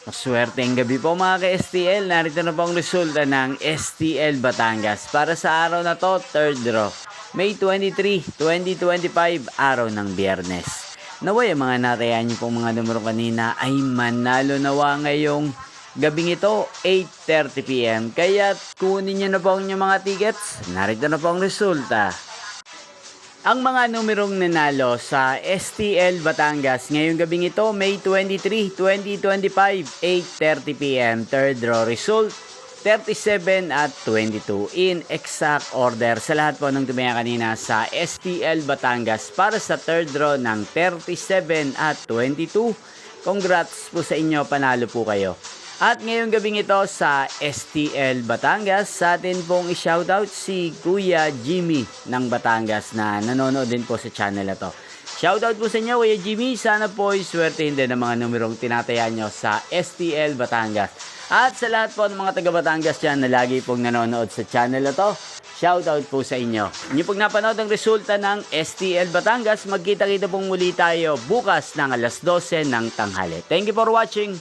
Maswerteng gabi po mga ka-STL. Narito na po ang resulta ng STL Batangas para sa araw na to, third draw. May 23, 2025, araw ng Biyernes. Naway ang mga natayan niyo pong mga numero kanina ay manalo nawa ngayong gabing ito, 8:30 PM. Kaya kunin niyo na po ang inyong mga tickets. Narito na po ang resulta. Ang mga numerong nanalo sa STL Batangas ngayong gabing ito, May 23, 2025, 8:30 PM. Third draw result, 37 at 22 in exact order sa lahat po ng tumaya kanina sa STL Batangas para sa third draw ng 37 at 22. Congrats po sa inyo, panalo po kayo. At ngayong gabing ito sa STL Batangas, sa atin pong i-shoutout si Kuya Jimmy ng Batangas na nanonood din po sa channel na to. Shoutout po sa inyo, Kuya Jimmy. Sana po iswertehin din ang mga numerong tinataya nyo sa STL Batangas. At sa lahat po ng mga taga Batangas dyan na lagi pong nanonood sa channel na to, shoutout po sa inyo. Inyo pong napanood ang resulta ng STL Batangas. Magkita-kita pong muli tayo bukas ng alas 12 ng tanghali. Thank you for watching.